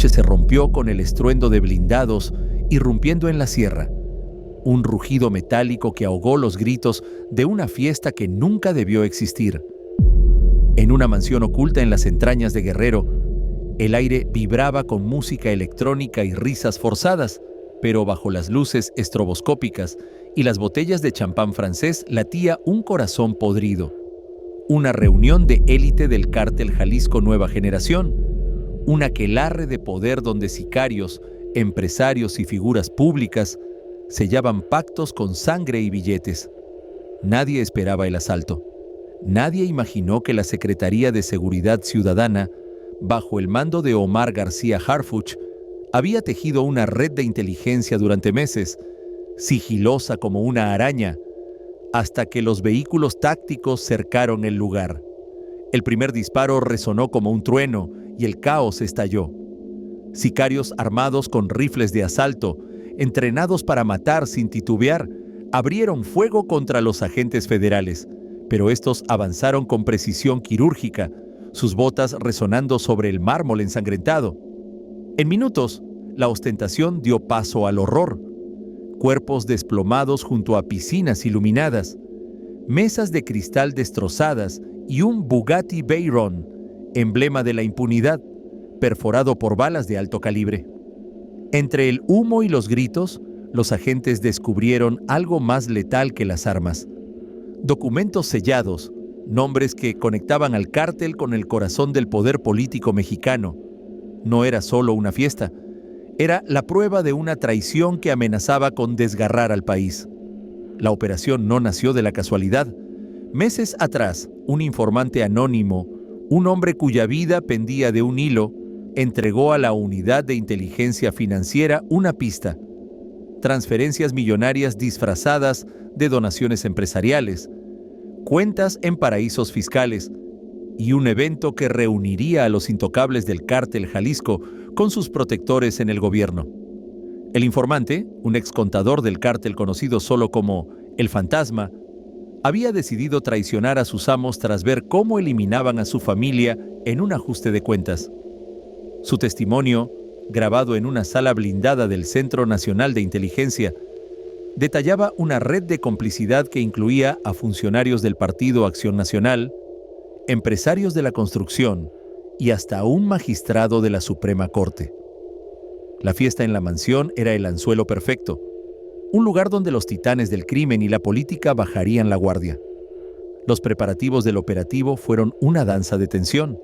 noche se rompió con el estruendo de blindados irrumpiendo en la sierra, un rugido metálico que ahogó los gritos de una fiesta que nunca debió existir. En una mansión oculta en las entrañas de Guerrero, el aire vibraba con música electrónica y risas forzadas, pero bajo las luces estroboscópicas y las botellas de champán francés latía un corazón podrido. Una reunión de élite del cártel Jalisco Nueva Generación, un aquelarre de poder donde sicarios, empresarios y figuras públicas sellaban pactos con sangre y billetes. Nadie esperaba el asalto. Nadie imaginó que la Secretaría de Seguridad Ciudadana, bajo el mando de Omar García Harfuch, había tejido una red de inteligencia durante meses, sigilosa como una araña, hasta que los vehículos tácticos cercaron el lugar. El primer disparo resonó como un trueno y el caos estalló. Sicarios armados con rifles de asalto, entrenados para matar sin titubear, abrieron fuego contra los agentes federales, pero estos avanzaron con precisión quirúrgica, sus botas resonando sobre el mármol ensangrentado. En minutos, la ostentación dio paso al horror. Cuerpos desplomados junto a piscinas iluminadas, mesas de cristal destrozadas y un Bugatti Veyron, emblema de la impunidad, perforado por balas de alto calibre. Entre el humo y los gritos, los agentes descubrieron algo más letal que las armas. Documentos sellados, nombres que conectaban al cártel con el corazón del poder político mexicano. No era solo una fiesta, era la prueba de una traición que amenazaba con desgarrar al país. La operación no nació de la casualidad. Meses atrás, un informante anónimo, un hombre cuya vida pendía de un hilo, entregó a la unidad de inteligencia financiera una pista: transferencias millonarias disfrazadas de donaciones empresariales, cuentas en paraísos fiscales y un evento que reuniría a los intocables del cártel Jalisco con sus protectores en el gobierno. El informante, un excontador del cártel conocido solo como El Fantasma, había decidido traicionar a sus amos tras ver cómo eliminaban a su familia en un ajuste de cuentas. Su testimonio, grabado en una sala blindada del Centro Nacional de Inteligencia, detallaba una red de complicidad que incluía a funcionarios del Partido Acción Nacional, empresarios de la construcción y hasta un magistrado de la Suprema Corte. La fiesta en la mansión era el anzuelo perfecto, un lugar donde los titanes del crimen y la política bajarían la guardia. Los preparativos del operativo fueron una danza de tensión.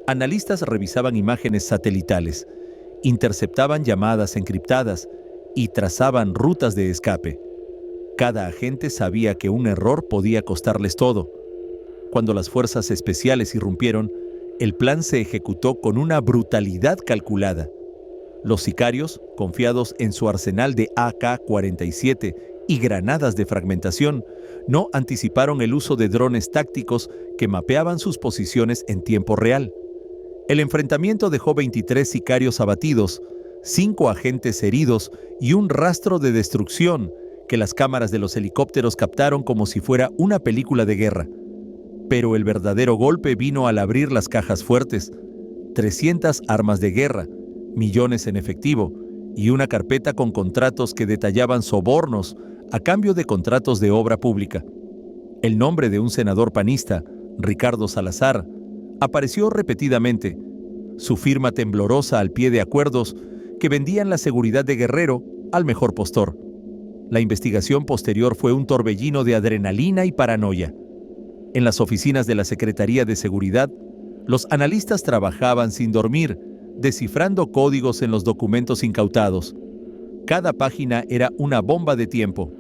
Analistas revisaban imágenes satelitales, interceptaban llamadas encriptadas y trazaban rutas de escape. Cada agente sabía que un error podía costarles todo. Cuando las fuerzas especiales irrumpieron, el plan se ejecutó con una brutalidad calculada. Los sicarios, confiados en su arsenal de AK-47 y granadas de fragmentación, no anticiparon el uso de drones tácticos que mapeaban sus posiciones en tiempo real. El enfrentamiento dejó 23 sicarios abatidos, 5 agentes heridos y un rastro de destrucción que las cámaras de los helicópteros captaron como si fuera una película de guerra. Pero el verdadero golpe vino al abrir las cajas fuertes: 300 armas de guerra, millones en efectivo y una carpeta con contratos que detallaban sobornos a cambio de contratos de obra pública. El nombre de un senador panista, Ricardo Salazar, apareció repetidamente, su firma temblorosa al pie de acuerdos que vendían la seguridad de Guerrero al mejor postor. La investigación posterior fue un torbellino de adrenalina y paranoia. En las oficinas de la Secretaría de Seguridad, los analistas trabajaban sin dormir, descifrando códigos en los documentos incautados. Cada página era una bomba de tiempo.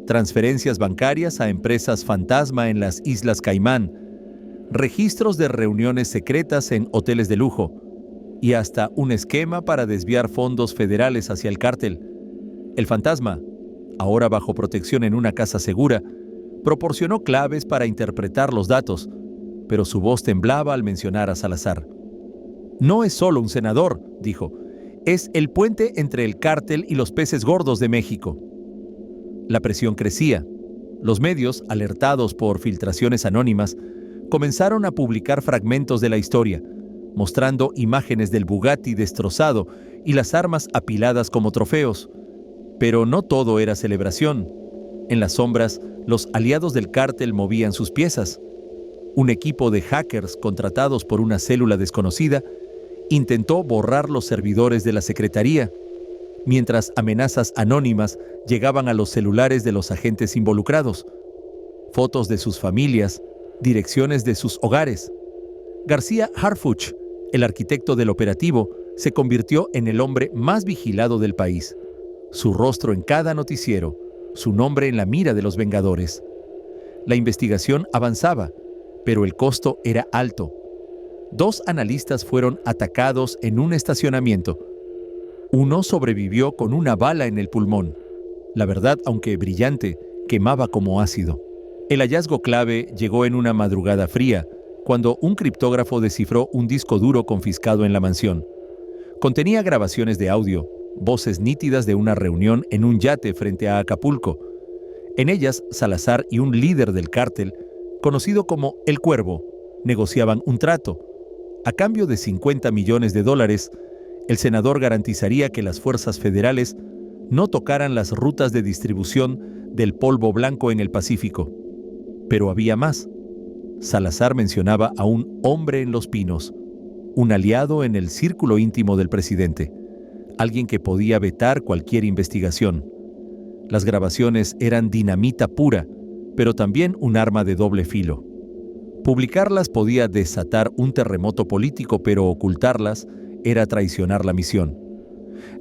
Transferencias bancarias a empresas fantasma en las Islas Caimán, registros de reuniones secretas en hoteles de lujo y hasta un esquema para desviar fondos federales hacia el cártel. El Fantasma, ahora bajo protección en una casa segura, proporcionó claves para interpretar los datos, pero su voz temblaba al mencionar a Salazar. «No es solo un senador», dijo, «es el puente entre el cártel y los peces gordos de México». La presión crecía. Los medios, alertados por filtraciones anónimas, comenzaron a publicar fragmentos de la historia, mostrando imágenes del Bugatti destrozado y las armas apiladas como trofeos. Pero no todo era celebración. En las sombras, los aliados del cártel movían sus piezas. Un equipo de hackers contratados por una célula desconocida intentó borrar los servidores de la Secretaría, mientras amenazas anónimas llegaban a los celulares de los agentes involucrados. Fotos de sus familias, direcciones de sus hogares. García Harfuch, el arquitecto del operativo, se convirtió en el hombre más vigilado del país. Su rostro en cada noticiero, su nombre en la mira de los Vengadores. La investigación avanzaba, pero el costo era alto. 2 analistas fueron atacados en un estacionamiento. Uno sobrevivió con una bala en el pulmón. La verdad, aunque brillante, quemaba como ácido. El hallazgo clave llegó en una madrugada fría, cuando un criptógrafo descifró un disco duro confiscado en la mansión. Contenía grabaciones de audio, voces nítidas de una reunión en un yate frente a Acapulco. En ellas, Salazar y un líder del cártel, conocido como El Cuervo, negociaban un trato. A cambio de $50 millones, el senador garantizaría que las fuerzas federales no tocaran las rutas de distribución del polvo blanco en el Pacífico. Pero había más. Salazar mencionaba a un hombre en Los Pinos, un aliado en el círculo íntimo del presidente, alguien que podía vetar cualquier investigación. Las grabaciones eran dinamita pura, pero también un arma de doble filo. Publicarlas podía desatar un terremoto político, pero ocultarlas era traicionar la misión.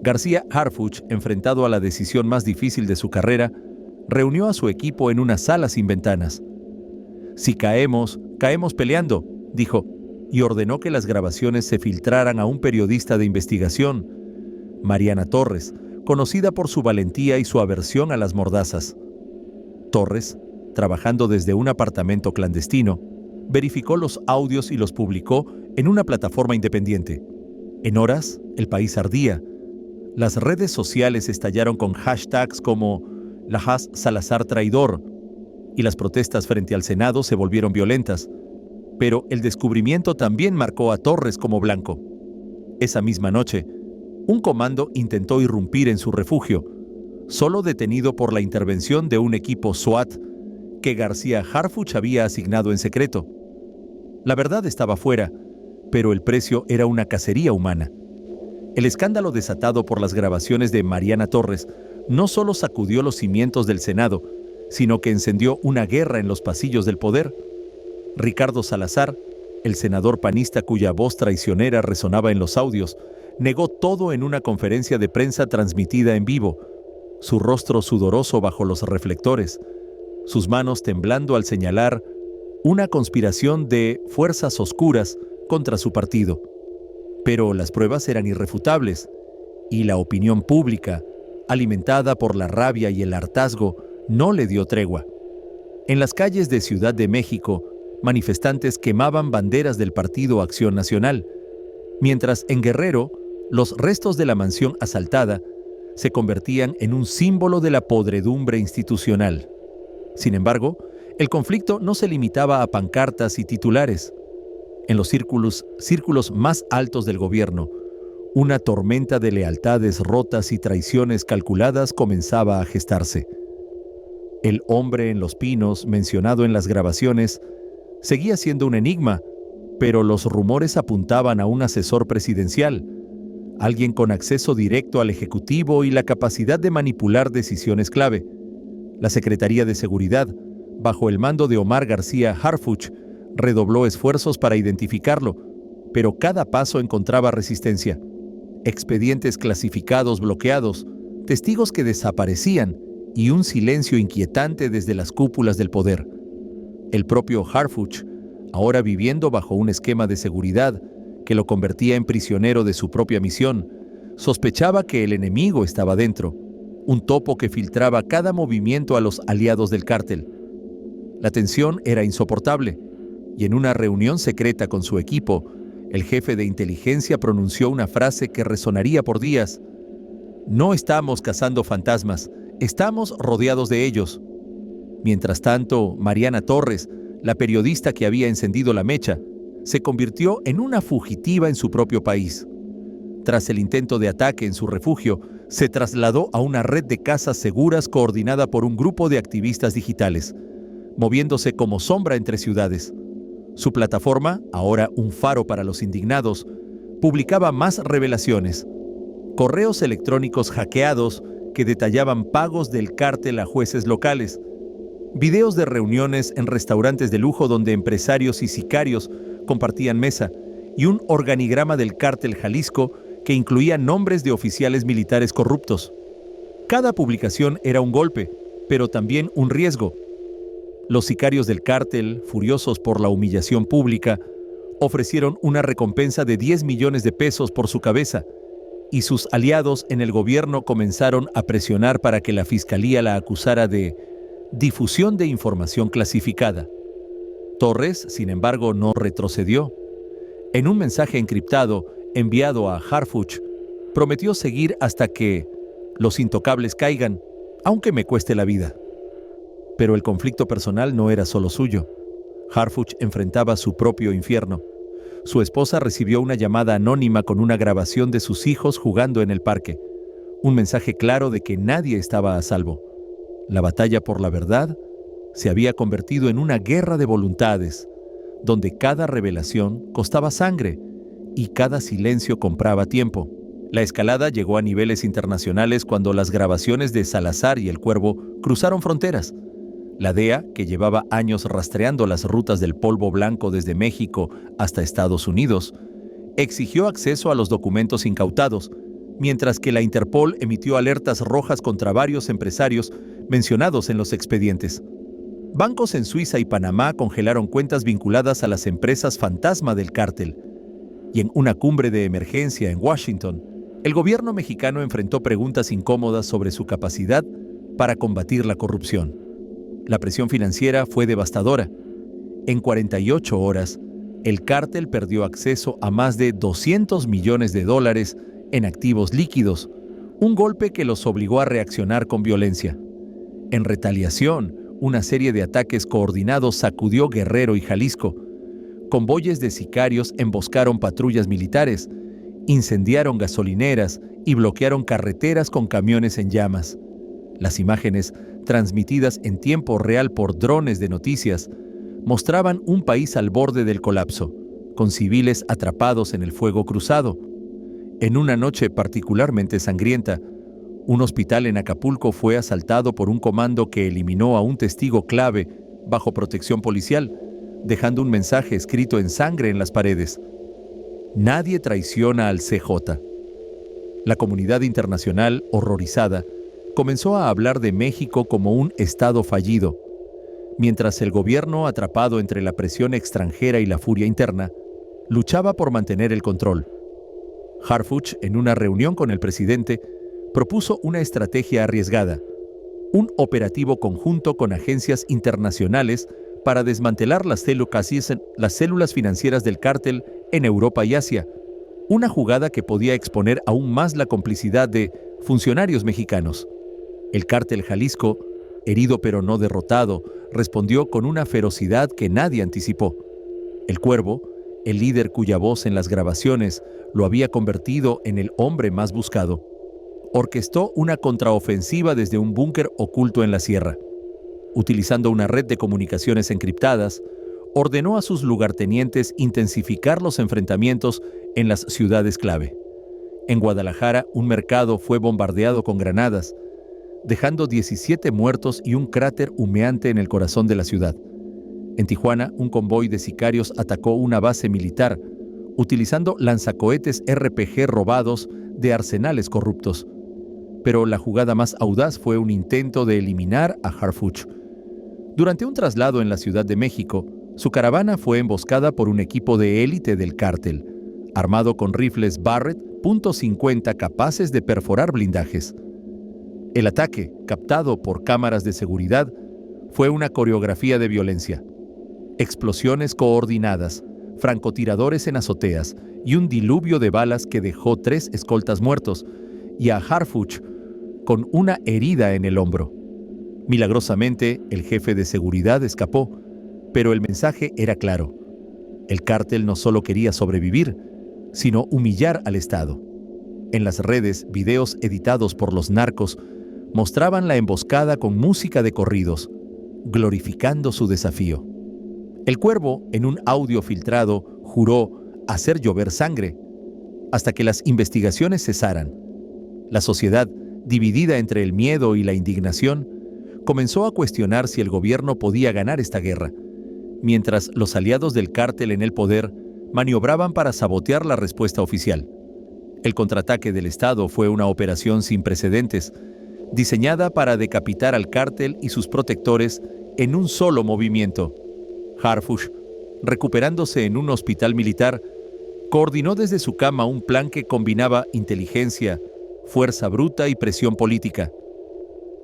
García Harfuch, enfrentado a la decisión más difícil de su carrera, reunió a su equipo en una sala sin ventanas. «Si caemos, caemos peleando», dijo, y ordenó que las grabaciones se filtraran a un periodista de investigación, Mariana Torres, conocida por su valentía y su aversión a las mordazas. Torres, trabajando desde un apartamento clandestino, verificó los audios y los publicó en una plataforma independiente. En horas, el país ardía. Las redes sociales estallaron con hashtags como «Lajas Salazar traidor», y las protestas frente al Senado se volvieron violentas. Pero el descubrimiento también marcó a Torres como blanco. Esa misma noche, un comando intentó irrumpir en su refugio, solo detenido por la intervención de un equipo SWAT que García Harfuch había asignado en secreto. La verdad estaba fuera, pero el precio era una cacería humana. El escándalo desatado por las grabaciones de Mariana Torres no solo sacudió los cimientos del Senado, sino que encendió una guerra en los pasillos del poder. Ricardo Salazar, el senador panista cuya voz traicionera resonaba en los audios, negó todo en una conferencia de prensa transmitida en vivo, su rostro sudoroso bajo los reflectores, sus manos temblando al señalar una conspiración de fuerzas oscuras contra su partido. Pero las pruebas eran irrefutables, y la opinión pública, alimentada por la rabia y el hartazgo, no le dio tregua. En las calles de Ciudad de México, manifestantes quemaban banderas del Partido Acción Nacional, mientras en Guerrero, los restos de la mansión asaltada se convertían en un símbolo de la podredumbre institucional. Sin embargo, el conflicto no se limitaba a pancartas y titulares. En los círculos más altos del gobierno, una tormenta de lealtades rotas y traiciones calculadas comenzaba a gestarse. El hombre en Los Pinos, mencionado en las grabaciones, seguía siendo un enigma, pero los rumores apuntaban a un asesor presidencial, alguien con acceso directo al Ejecutivo y la capacidad de manipular decisiones clave. La Secretaría de Seguridad, bajo el mando de Omar García Harfuch, redobló esfuerzos para identificarlo, pero cada paso encontraba resistencia. Expedientes clasificados bloqueados, testigos que desaparecían y un silencio inquietante desde las cúpulas del poder. El propio Harfuch, ahora viviendo bajo un esquema de seguridad que lo convertía en prisionero de su propia misión, sospechaba que el enemigo estaba dentro, un topo que filtraba cada movimiento a los aliados del cártel. La tensión era insoportable, y en una reunión secreta con su equipo, el jefe de inteligencia pronunció una frase que resonaría por días: «No estamos cazando fantasmas, estamos rodeados de ellos». Mientras tanto, Mariana Torres, la periodista que había encendido la mecha, se convirtió en una fugitiva en su propio país. Tras el intento de ataque en su refugio, se trasladó a una red de casas seguras coordinada por un grupo de activistas digitales, moviéndose como sombra entre ciudades. Su plataforma, ahora un faro para los indignados, publicaba más revelaciones: correos electrónicos hackeados que detallaban pagos del cártel a jueces locales, videos de reuniones en restaurantes de lujo donde empresarios y sicarios compartían mesa, y un organigrama del cártel Jalisco que incluía nombres de oficiales militares corruptos. Cada publicación era un golpe, pero también un riesgo. Los sicarios del cártel, furiosos por la humillación pública, ofrecieron una recompensa de 10 millones de pesos por su cabeza, y sus aliados en el gobierno comenzaron a presionar para que la fiscalía la acusara de difusión de información clasificada. Torres, sin embargo, no retrocedió. En un mensaje encriptado enviado a Harfuch, prometió seguir hasta que los intocables caigan, aunque me cueste la vida. Pero el conflicto personal no era solo suyo. Harfuch enfrentaba su propio infierno. Su esposa recibió una llamada anónima con una grabación de sus hijos jugando en el parque. Un mensaje claro de que nadie estaba a salvo. La batalla por la verdad se había convertido en una guerra de voluntades, donde cada revelación costaba sangre y cada silencio compraba tiempo. La escalada llegó a niveles internacionales cuando las grabaciones de Salazar y el Cuervo cruzaron fronteras. La DEA, que llevaba años rastreando las rutas del polvo blanco desde México hasta Estados Unidos, exigió acceso a los documentos incautados, mientras que la Interpol emitió alertas rojas contra varios empresarios mencionados en los expedientes. Bancos en Suiza y Panamá congelaron cuentas vinculadas a las empresas fantasma del cártel. Y en una cumbre de emergencia en Washington, el gobierno mexicano enfrentó preguntas incómodas sobre su capacidad para combatir la corrupción. La presión financiera fue devastadora. En 48 horas, el cártel perdió acceso a más de $200 millones en activos líquidos, un golpe que los obligó a reaccionar con violencia. En retaliación, una serie de ataques coordinados sacudió Guerrero y Jalisco. Convoyes de sicarios emboscaron patrullas militares, incendiaron gasolineras y bloquearon carreteras con camiones en llamas. Las imágenes, transmitidas en tiempo real por drones de noticias, mostraban un país al borde del colapso, con civiles atrapados en el fuego cruzado. En una noche particularmente sangrienta, un hospital en Acapulco fue asaltado por un comando que eliminó a un testigo clave bajo protección policial, dejando un mensaje escrito en sangre en las paredes: nadie traiciona al CJ. La comunidad internacional, horrorizada, comenzó a hablar de México como un estado fallido, mientras el gobierno, atrapado entre la presión extranjera y la furia interna, luchaba por mantener el control. Harfuch, en una reunión con el presidente, propuso una estrategia arriesgada: un operativo conjunto con agencias internacionales para desmantelar las células financieras del cártel en Europa y Asia, una jugada que podía exponer aún más la complicidad de funcionarios mexicanos. El cártel Jalisco, herido pero no derrotado, respondió con una ferocidad que nadie anticipó. El Cuervo, el líder cuya voz en las grabaciones lo había convertido en el hombre más buscado, orquestó una contraofensiva desde un búnker oculto en la sierra. Utilizando una red de comunicaciones encriptadas, ordenó a sus lugartenientes intensificar los enfrentamientos en las ciudades clave. En Guadalajara, un mercado fue bombardeado con granadas, dejando 17 muertos y un cráter humeante en el corazón de la ciudad. En Tijuana, un convoy de sicarios atacó una base militar, utilizando lanzacohetes RPG robados de arsenales corruptos. Pero la jugada más audaz fue un intento de eliminar a Harfuch. Durante un traslado en la Ciudad de México, su caravana fue emboscada por un equipo de élite del cártel, armado con rifles Barrett .50 capaces de perforar blindajes. El ataque, captado por cámaras de seguridad, fue una coreografía de violencia. Explosiones coordinadas, francotiradores en azoteas y un diluvio de balas que dejó 3 escoltas muertos y a Harfuch con una herida en el hombro. Milagrosamente, el jefe de seguridad escapó, pero el mensaje era claro: El cártel no solo quería sobrevivir, sino humillar al Estado. En las redes, videos editados por los narcos mostraban la emboscada con música de corridos, glorificando su desafío. El Cuervo, en un audio filtrado, juró hacer llover sangre hasta que las investigaciones cesaran. La sociedad, dividida entre el miedo y la indignación, comenzó a cuestionar si el gobierno podía ganar esta guerra, mientras los aliados del cártel en el poder maniobraban para sabotear la respuesta oficial. El contraataque del Estado fue una operación sin precedentes, diseñada para decapitar al cártel y sus protectores en un solo movimiento. Harfuch, recuperándose en un hospital militar, coordinó desde su cama un plan que combinaba inteligencia, fuerza bruta y presión política.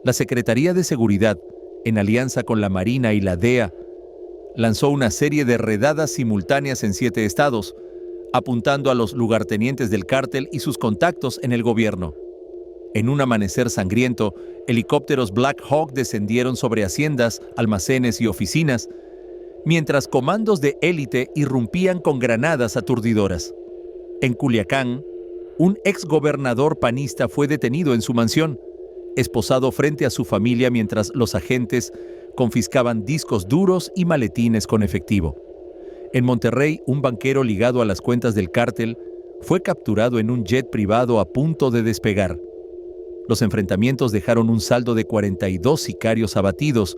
La Secretaría de Seguridad, en alianza con la Marina y la DEA, lanzó una serie de redadas simultáneas en 7 estados, apuntando a los lugartenientes del cártel y sus contactos en el gobierno. En un amanecer sangriento, helicópteros Black Hawk descendieron sobre haciendas, almacenes y oficinas, mientras comandos de élite irrumpían con granadas aturdidoras. En Culiacán, un exgobernador panista fue detenido en su mansión, esposado frente a su familia mientras los agentes confiscaban discos duros y maletines con efectivo. En Monterrey, un banquero ligado a las cuentas del cártel fue capturado en un jet privado a punto de despegar. Los enfrentamientos dejaron un saldo de 42 sicarios abatidos,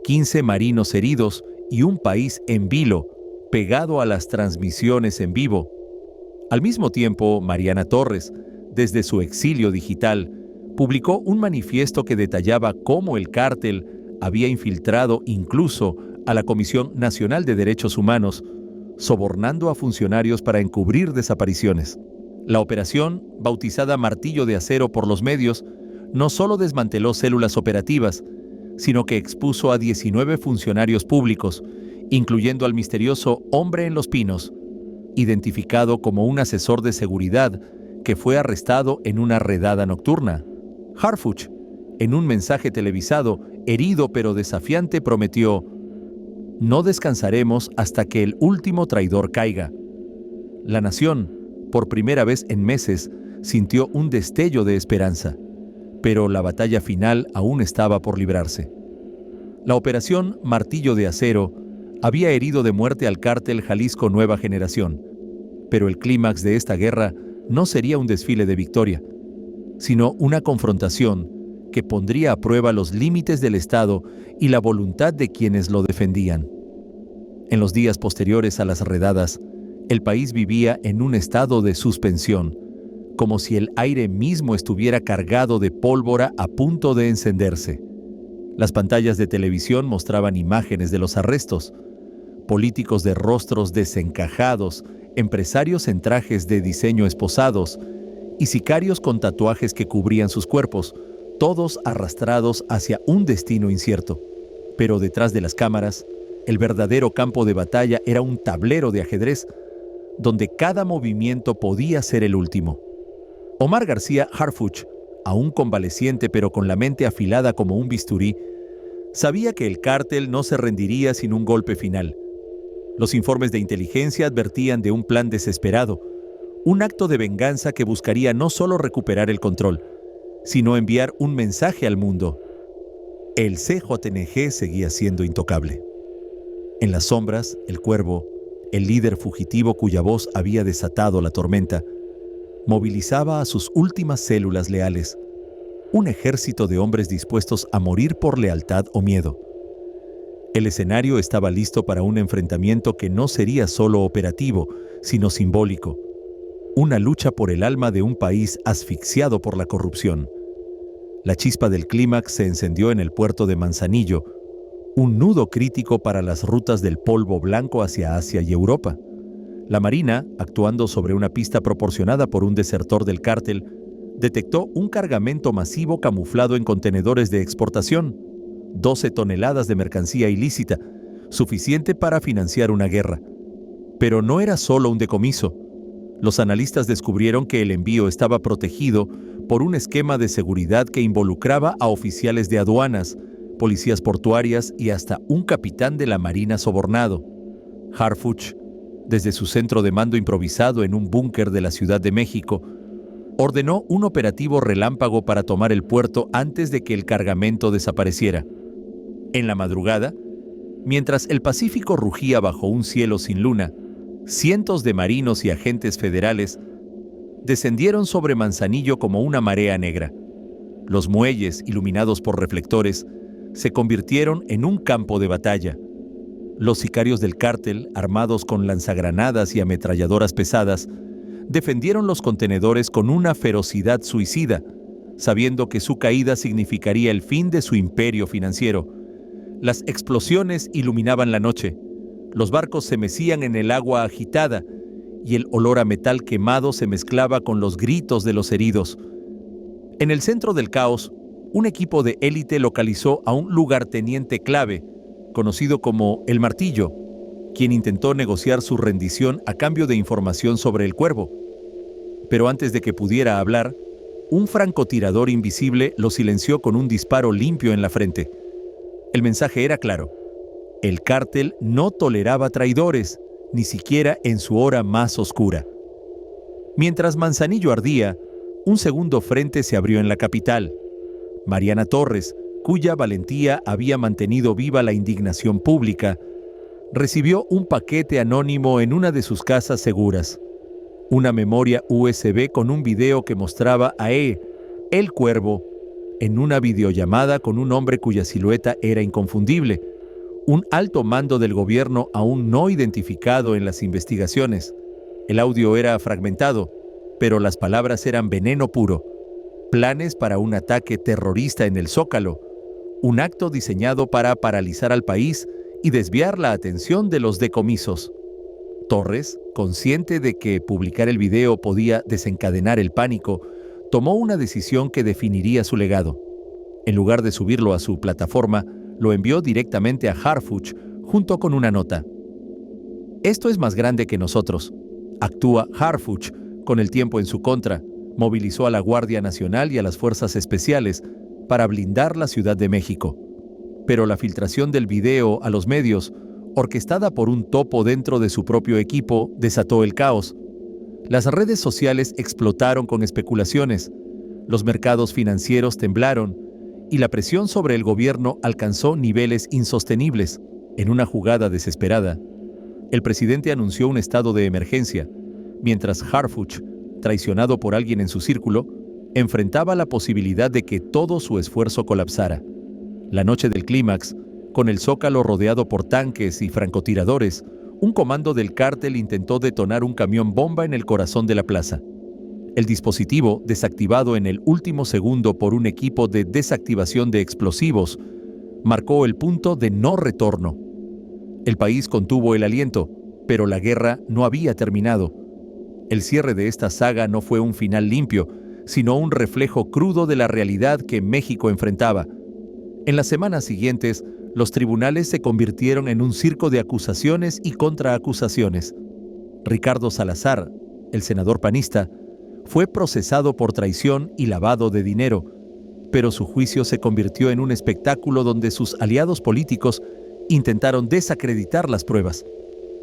15 marinos heridos y un país en vilo, pegado a las transmisiones en vivo. Al mismo tiempo, Mariana Torres, desde su exilio digital, publicó un manifiesto que detallaba cómo el cártel había infiltrado incluso a la Comisión Nacional de Derechos Humanos, sobornando a funcionarios para encubrir desapariciones. La operación, bautizada Martillo de Acero por los medios, no solo desmanteló células operativas, sino que expuso a 19 funcionarios públicos, incluyendo al misterioso Hombre en los Pinos, identificado como un asesor de seguridad que fue arrestado en una redada nocturna. Harfuch, en un mensaje televisado, herido pero desafiante, prometió: «No descansaremos hasta que el último traidor caiga». La nación, por primera vez en meses, sintió un destello de esperanza, pero la batalla final aún estaba por librarse. La operación Martillo de Acero había herido de muerte al cártel Jalisco Nueva Generación, pero el clímax de esta guerra no sería un desfile de victoria, sino una confrontación que pondría a prueba los límites del Estado y la voluntad de quienes lo defendían. En los días posteriores a las redadas, el país vivía en un estado de suspensión, como si el aire mismo estuviera cargado de pólvora a punto de encenderse. Las pantallas de televisión mostraban imágenes de los arrestos, políticos de rostros desencajados, empresarios en trajes de diseño esposados y sicarios con tatuajes que cubrían sus cuerpos, todos arrastrados hacia un destino incierto. Pero detrás de las cámaras, el verdadero campo de batalla era un tablero de ajedrez, donde cada movimiento podía ser el último. Omar García Harfuch, aún convaleciente pero con la mente afilada como un bisturí, sabía que el cártel no se rendiría sin un golpe final. Los informes de inteligencia advertían de un plan desesperado, un acto de venganza que buscaría no solo recuperar el control, sino enviar un mensaje al mundo. El CJNG seguía siendo intocable. En las sombras, el Cuervo, el líder fugitivo cuya voz había desatado la tormenta, movilizaba a sus últimas células leales, un ejército de hombres dispuestos a morir por lealtad o miedo. El escenario estaba listo para un enfrentamiento que no sería solo operativo, sino simbólico. Una lucha por el alma de un país asfixiado por la corrupción. La chispa del clímax se encendió en el puerto de Manzanillo, un nudo crítico para las rutas del polvo blanco hacia Asia y Europa. La Marina, actuando sobre una pista proporcionada por un desertor del cártel, detectó un cargamento masivo camuflado en contenedores de exportación, 12 toneladas de mercancía ilícita, suficiente para financiar una guerra. Pero no era solo un decomiso. Los analistas descubrieron que el envío estaba protegido por un esquema de seguridad que involucraba a oficiales de aduanas, policías portuarias y hasta un capitán de la Marina sobornado. Harfuch Desde su centro de mando improvisado en un búnker de la Ciudad de México, ordenó un operativo relámpago para tomar el puerto antes de que el cargamento desapareciera. En la madrugada, mientras el Pacífico rugía bajo un cielo sin luna, cientos de marinos y agentes federales descendieron sobre Manzanillo como una marea negra. Los muelles, iluminados por reflectores, se convirtieron en un campo de batalla. Los sicarios del cártel, armados con lanzagranadas y ametralladoras pesadas, defendieron los contenedores con una ferocidad suicida, sabiendo que su caída significaría el fin de su imperio financiero. Las explosiones iluminaban la noche, los barcos se mecían en el agua agitada y el olor a metal quemado se mezclaba con los gritos de los heridos. En el centro del caos, un equipo de élite localizó a un lugarteniente clave, conocido como El Martillo, quien intentó negociar su rendición a cambio de información sobre el Cuervo. Pero antes de que pudiera hablar, un francotirador invisible lo silenció con un disparo limpio en la frente. El mensaje era claro: el cártel no toleraba traidores, ni siquiera en su hora más oscura. Mientras Manzanillo ardía, un segundo frente se abrió en la capital. Mariana Torres, cuya valentía había mantenido viva la indignación pública, recibió un paquete anónimo en una de sus casas seguras. Una memoria USB con un video que mostraba a El Cuervo, en una videollamada con un hombre cuya silueta era inconfundible, un alto mando del gobierno aún no identificado en las investigaciones. El audio era fragmentado, pero las palabras eran veneno puro. Planes para un ataque terrorista en el Zócalo, un acto diseñado para paralizar al país y desviar la atención de los decomisos. Torres, consciente de que publicar el video podía desencadenar el pánico, tomó una decisión que definiría su legado. En lugar de subirlo a su plataforma, lo envió directamente a Harfuch junto con una nota. Esto es más grande que nosotros. Actúa Harfuch con el tiempo en su contra. Movilizó a la Guardia Nacional y a las Fuerzas Especiales para blindar la Ciudad de México. Pero la filtración del video a los medios, orquestada por un topo dentro de su propio equipo, desató el caos. Las redes sociales explotaron con especulaciones, los mercados financieros temblaron y la presión sobre el gobierno alcanzó niveles insostenibles. En una jugada desesperada, el presidente anunció un estado de emergencia, mientras Harfuch, traicionado por alguien en su círculo, enfrentaba la posibilidad de que todo su esfuerzo colapsara. La noche del clímax, con el Zócalo rodeado por tanques y francotiradores, un comando del cártel intentó detonar un camión bomba en el corazón de la plaza. El dispositivo, desactivado en el último segundo por un equipo de desactivación de explosivos, marcó el punto de no retorno. El país contuvo el aliento, pero la guerra no había terminado. El cierre de esta saga no fue un final limpio, sino un reflejo crudo de la realidad que México enfrentaba. En las semanas siguientes, los tribunales se convirtieron en un circo de acusaciones y contraacusaciones. Ricardo Salazar, el senador panista, fue procesado por traición y lavado de dinero, pero su juicio se convirtió en un espectáculo donde sus aliados políticos intentaron desacreditar las pruebas,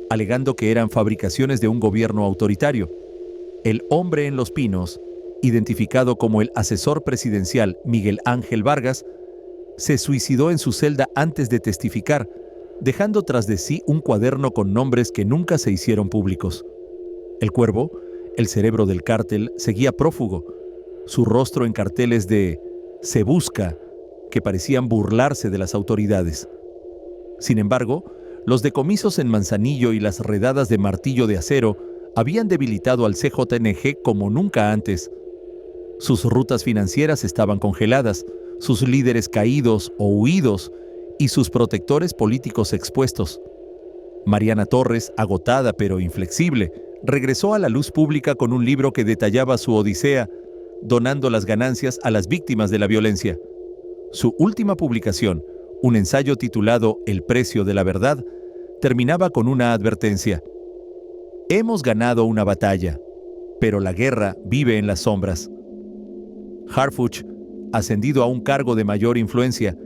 alegando que eran fabricaciones de un gobierno autoritario. El hombre en los pinos, identificado como el asesor presidencial Miguel Ángel Vargas, se suicidó en su celda antes de testificar, dejando tras de sí un cuaderno con nombres que nunca se hicieron públicos. El Cuervo, el cerebro del cártel, seguía prófugo, su rostro en carteles de "Se busca", que parecían burlarse de las autoridades. Sin embargo, los decomisos en Manzanillo y las redadas de Martillo de Acero habían debilitado al CJNG como nunca antes. Sus rutas financieras estaban congeladas, sus líderes caídos o huidos y sus protectores políticos expuestos. Mariana Torres, agotada pero inflexible, regresó a la luz pública con un libro que detallaba su odisea, donando las ganancias a las víctimas de la violencia. Su última publicación, un ensayo titulado El precio de la verdad, terminaba con una advertencia. Hemos ganado una batalla, pero la guerra vive en las sombras. Harfuch, ascendido a un cargo de mayor influencia,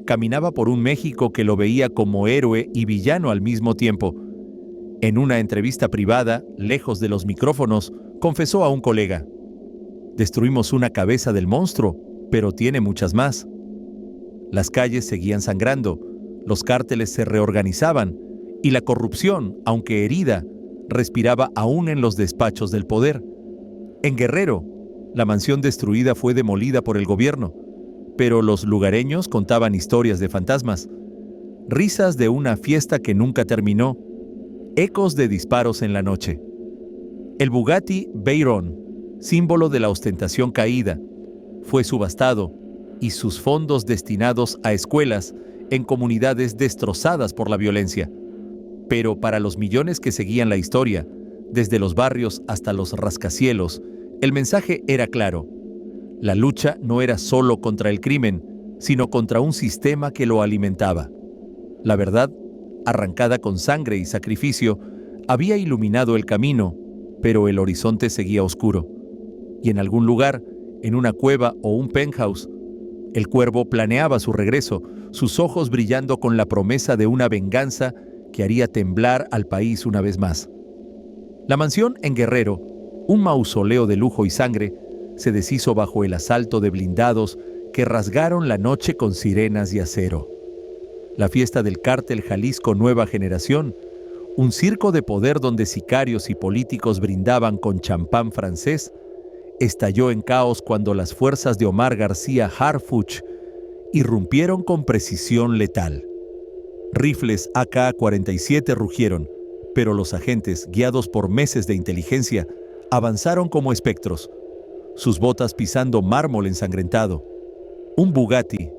caminaba por un México que lo veía como héroe y villano al mismo tiempo. En una entrevista privada, lejos de los micrófonos, confesó a un colega: «Destruimos una cabeza del monstruo, pero tiene muchas más». Las calles seguían sangrando, los cárteles se reorganizaban y la corrupción, aunque herida, respiraba aún en los despachos del poder. En Guerrero, la mansión destruida fue demolida por el gobierno, pero los lugareños contaban historias de fantasmas, risas de una fiesta que nunca terminó, ecos de disparos en la noche. El Bugatti Veyron, símbolo de la ostentación caída, fue subastado y sus fondos destinados a escuelas en comunidades destrozadas por la violencia. Pero para los millones que seguían la historia, desde los barrios hasta los rascacielos, el mensaje era claro. La lucha no era solo contra el crimen, sino contra un sistema que lo alimentaba. La verdad, arrancada con sangre y sacrificio, había iluminado el camino, pero el horizonte seguía oscuro. Y en algún lugar, en una cueva o un penthouse, el cuervo planeaba su regreso, sus ojos brillando con la promesa de una venganza que haría temblar al país una vez más. La mansión en Guerrero, un mausoleo de lujo y sangre, se deshizo bajo el asalto de blindados que rasgaron la noche con sirenas y acero. La fiesta del cártel Jalisco Nueva Generación, un circo de poder donde sicarios y políticos brindaban con champán francés, estalló en caos cuando las fuerzas de Omar García Harfuch irrumpieron con precisión letal. Rifles AK-47 rugieron, pero los agentes, guiados por meses de inteligencia, avanzaron como espectros, sus botas pisando mármol ensangrentado. Un Bugatti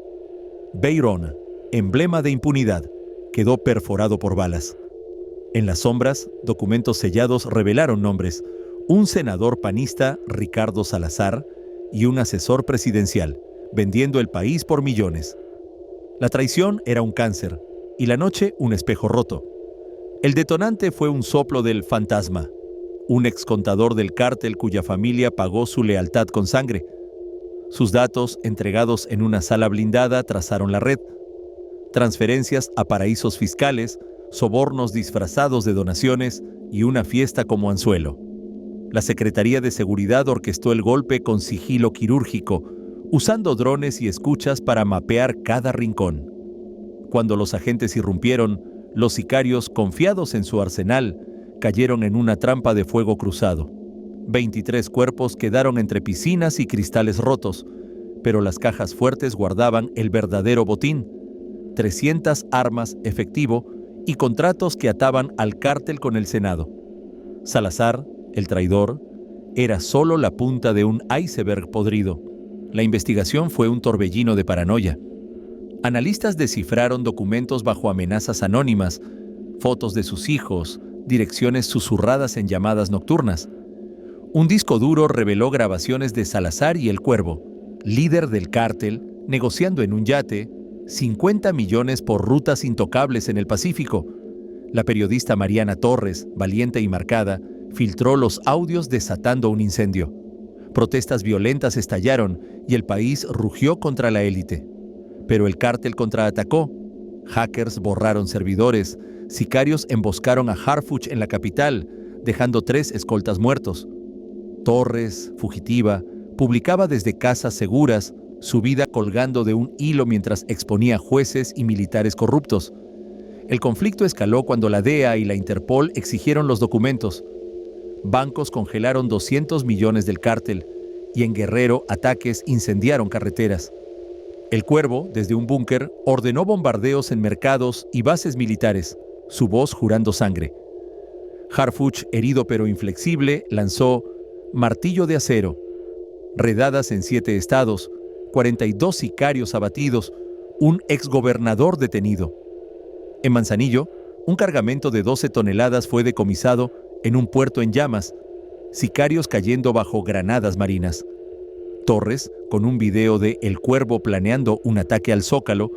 Veyron, emblema de impunidad, quedó perforado por balas. En las sombras, documentos sellados revelaron nombres: un senador panista, Ricardo Salazar, y un asesor presidencial, vendiendo el país por millones. La traición era un cáncer, y la noche un espejo roto. El detonante fue un soplo del fantasma, un excontador del cártel cuya familia pagó su lealtad con sangre. Sus datos, entregados en una sala blindada, trazaron la red. Transferencias a paraísos fiscales, sobornos disfrazados de donaciones y una fiesta como anzuelo. La Secretaría de Seguridad orquestó el golpe con sigilo quirúrgico, usando drones y escuchas para mapear cada rincón. Cuando los agentes irrumpieron, los sicarios, confiados en su arsenal, cayeron en una trampa de fuego cruzado. 23 cuerpos quedaron entre piscinas y cristales rotos, pero las cajas fuertes guardaban el verdadero botín: 300 armas, efectivo y contratos que ataban al cártel con el Senado. Salazar, el traidor, era solo la punta de un iceberg podrido. La investigación fue un torbellino de paranoia. Analistas descifraron documentos bajo amenazas anónimas, fotos de sus hijos, direcciones susurradas en llamadas nocturnas. Un disco duro reveló grabaciones de Salazar y el Cuervo, líder del cártel, negociando en un yate 50 millones por rutas intocables en el Pacífico. La periodista Mariana Torres, valiente y marcada, filtró los audios desatando un incendio. Protestas violentas estallaron y el país rugió contra la élite. Pero el cártel contraatacó. Hackers borraron servidores, sicarios emboscaron a Harfuch en la capital, dejando 3 escoltas muertos. Torres, fugitiva, publicaba desde casas seguras su vida colgando de un hilo mientras exponía jueces y militares corruptos. El conflicto escaló cuando la DEA y la Interpol exigieron los documentos. Bancos congelaron 200 millones del cártel y en Guerrero ataques incendiaron carreteras. El Cuervo, desde un búnker, ordenó bombardeos en mercados y bases militares, su voz jurando sangre. Harfuch, herido pero inflexible, lanzó martillo de acero. Redadas en 7 estados, 42 sicarios abatidos, un exgobernador detenido. En Manzanillo, un cargamento de 12 toneladas fue decomisado en un puerto en llamas, sicarios cayendo bajo granadas marinas. Torres, con un video de El Cuervo planeando un ataque al Zócalo,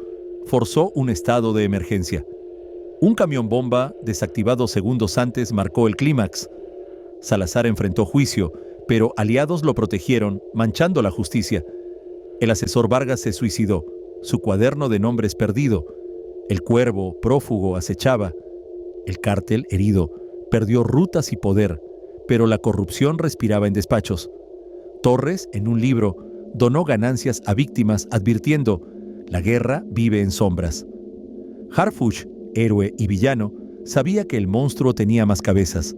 forzó un estado de emergencia. Un camión bomba, desactivado segundos antes, marcó el clímax. Salazar enfrentó juicio, pero aliados lo protegieron, manchando la justicia. El asesor Vargas se suicidó, su cuaderno de nombres perdido. El Cuervo, prófugo, acechaba. El cártel, herido, perdió rutas y poder, pero la corrupción respiraba en despachos. Torres, en un libro, donó ganancias a víctimas advirtiendo: la guerra vive en sombras. Harfuch, héroe y villano, sabía que el monstruo tenía más cabezas.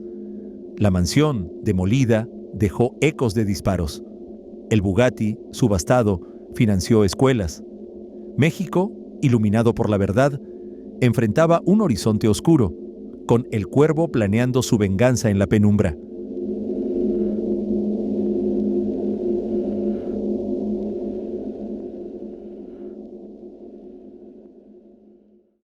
La mansión, demolida, dejó ecos de disparos. El Bugatti, subastado, financió escuelas. México, iluminado por la verdad, enfrentaba un horizonte oscuro, con el Cuervo planeando su venganza en la penumbra.